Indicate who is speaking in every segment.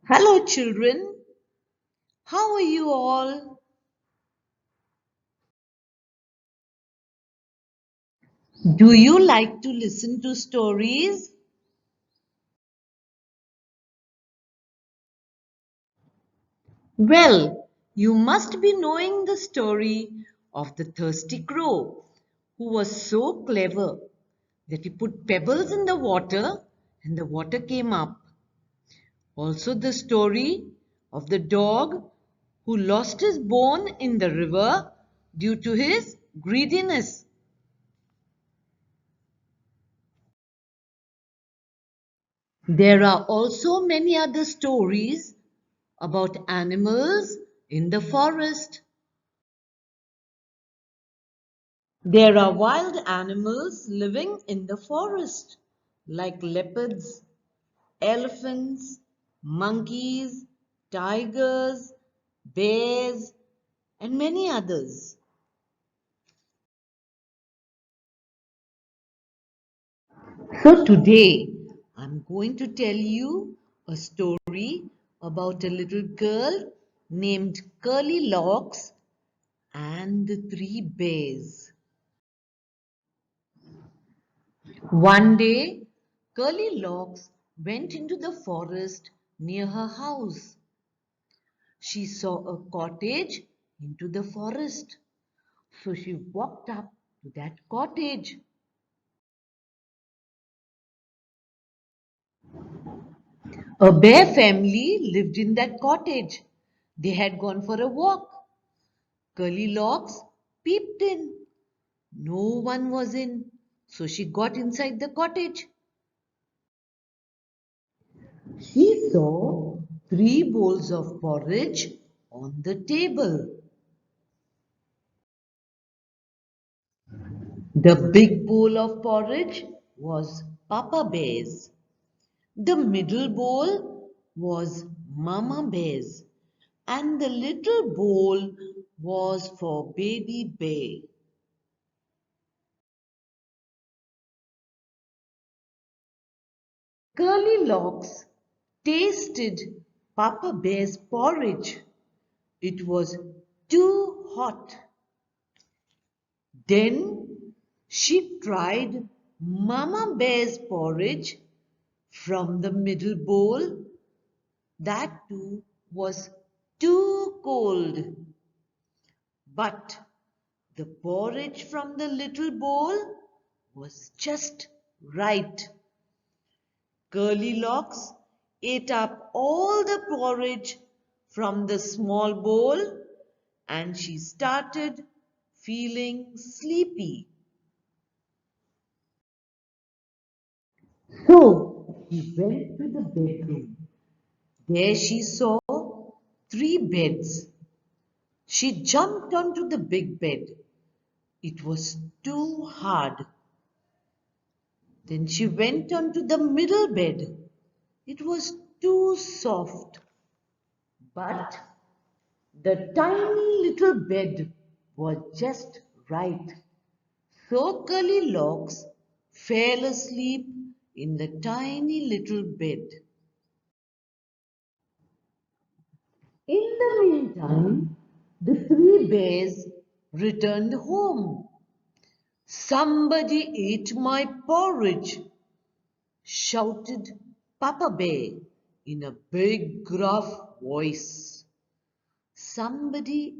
Speaker 1: Hello, children. How are you all? Do you like to listen to stories? Well, you must be knowing the story of the thirsty crow who was so clever that he put pebbles in the water and the water came up. Also, the story of the dog who lost his bone in the river due to his greediness. There are also many other stories about animals in the forest. There are wild animals living in the forest, like leopards, elephants, monkeys, tigers, bears, and many others. So today, I'm going to tell you a story about a little girl named Curly Locks and the three bears. One day, Curly Locks went into the forest near her house. She saw a cottage into the forest, so she walked up to that cottage. A bear family lived in that cottage. They had gone for a walk. Curly Locks peeped in. No one was in, so she got inside the cottage. She saw three bowls of porridge on the table. The big bowl of porridge was Papa Bear's. The middle bowl was Mama Bear's. And the little bowl was for Baby Bear. Curly Locks tasted Papa Bear's porridge. It was too hot. Then she tried Mama Bear's porridge from the middle bowl. That too was too cold. But the porridge from the little bowl was just right. Curly Locks ate up all the porridge from the small bowl and she started feeling sleepy. So she went to the bedroom. There she saw three beds. She jumped onto the big bed. It was too hard. Then she went onto the middle bed. It was too soft. But the tiny little bed was just right. So Curly Locks fell asleep in the tiny little bed. In the meantime, the three bears returned home. Somebody ate my porridge, shouted Papa Bear in a big gruff voice. Somebody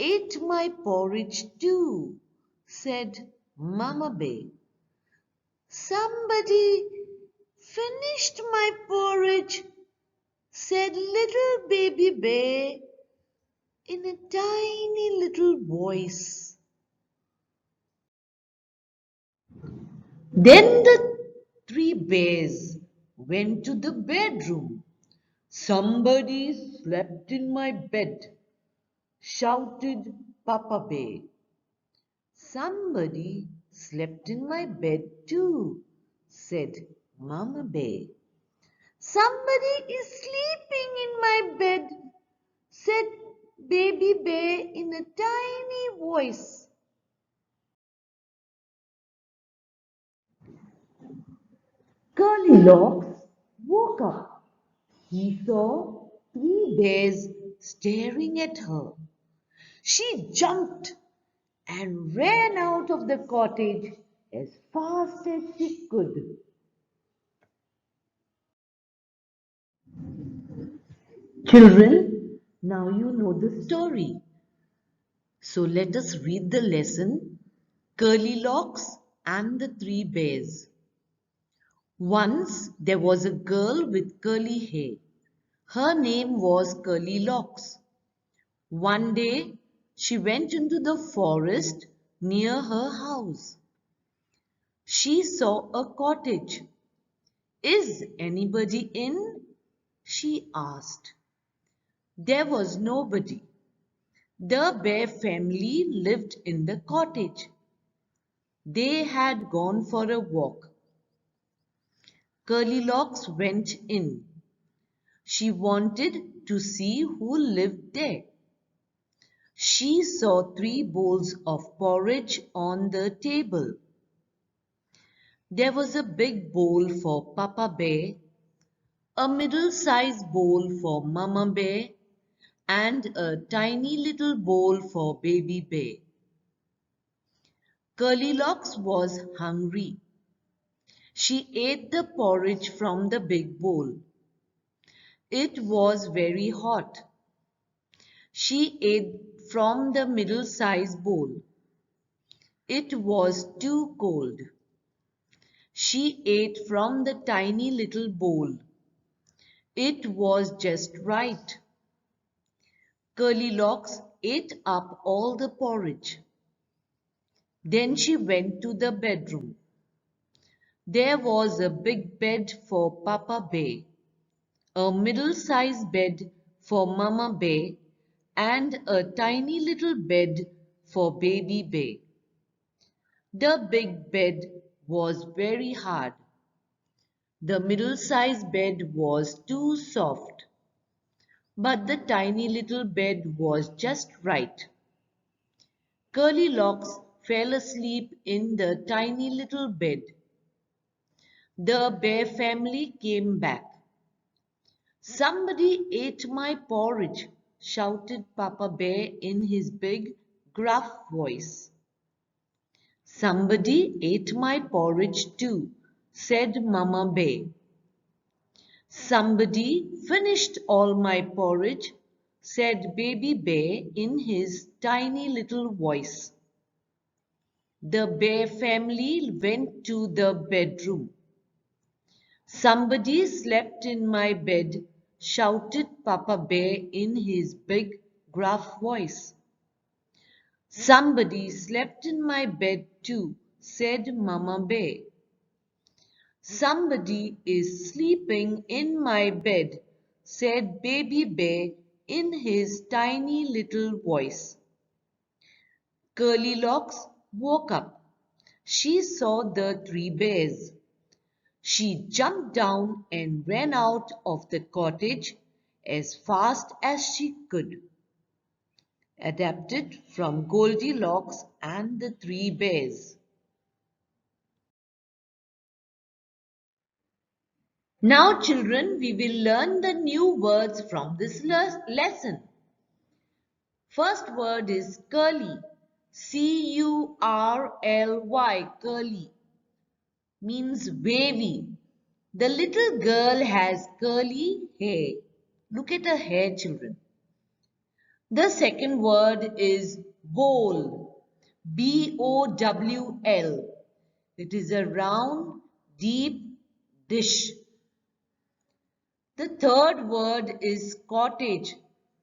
Speaker 1: ate my porridge too, said Mama Bear. Somebody finished my porridge, said little baby bear in a tiny little voice. Then the three bears went to the bedroom. Somebody slept in my bed, shouted Papa Bear. Somebody slept in my bed too, said Mama Bear. Somebody is sleeping in my bed, said Baby Bear in a tiny voice. Curly Locks woke up. She saw three bears staring at her. She jumped and ran out of the cottage as fast as she could. Children, now you know the story. So let us read the lesson, Curlylocks and the Three Bears. Once there was a girl with curly hair. Her name was Curlylocks. One day she went into the forest near her house. She saw a cottage. Is anybody in? She asked. There was nobody. The bear family lived in the cottage. They had gone for a walk. Curlylocks went in. She wanted to see who lived there. She saw three bowls of porridge on the table. There was a big bowl for Papa Bear, a middle-sized bowl for Mama Bear, and a tiny little bowl for Baby Bear. Curlylocks was hungry. She ate the porridge from the big bowl. It was very hot. She ate from the middle-sized bowl. It was too cold. She ate from the tiny little bowl. It was just right. Curlylocks ate up all the porridge. Then she went to the bedroom. There was a big bed for Papa Bear, a middle-sized bed for Mama Bear, and a tiny little bed for Baby Bear. The big bed was very hard. The middle-sized bed was too soft, but the tiny little bed was just right. Curlylocks fell asleep in the tiny little bed. The bear family came back. Somebody ate my porridge, shouted Papa Bear in his big, gruff voice. Somebody ate my porridge too, said Mama Bear. Somebody finished all my porridge, said Baby Bear in his tiny little voice. The bear family went to the bedroom. Somebody slept in my bed, shouted Papa Bear in his big, gruff voice. Somebody slept in my bed too, said Mama Bear. Somebody is sleeping in my bed, said Baby Bear in his tiny little voice. Curlylocks woke up. She saw the three bears. She jumped down and ran out of the cottage as fast as she could. Adapted from Goldilocks and the Three Bears. Now children, we will learn the new words from this lesson. First word is curly. C-U-R-L-Y, curly. Means wavy. The little girl has curly hair. Look at her hair, children. The second word is bowl. B-O-W-L. It is a round, deep dish. The third word is cottage.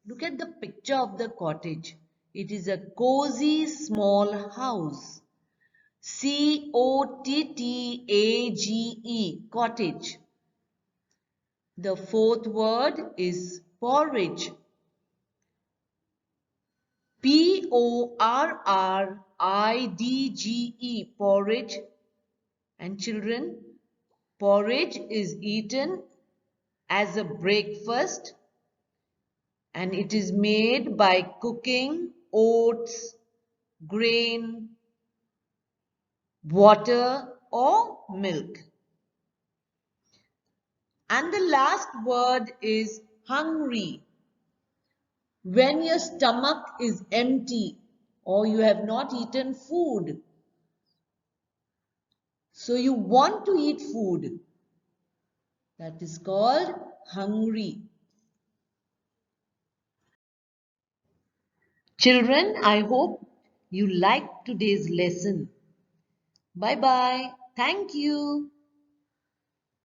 Speaker 1: Look at the picture of the cottage. It is a cozy small house. C-O-T-T-A-G-E, cottage. The fourth word is porridge. P-O-R-R-I-D-G-E, porridge. And children, porridge is eaten as a breakfast and it is made by cooking oats, grain, water or milk. And the last word is hungry. When your stomach is empty or you have not eaten food, so you want to eat food, that is called hungry. Children, I hope you liked today's lesson. Bye bye. Thank you.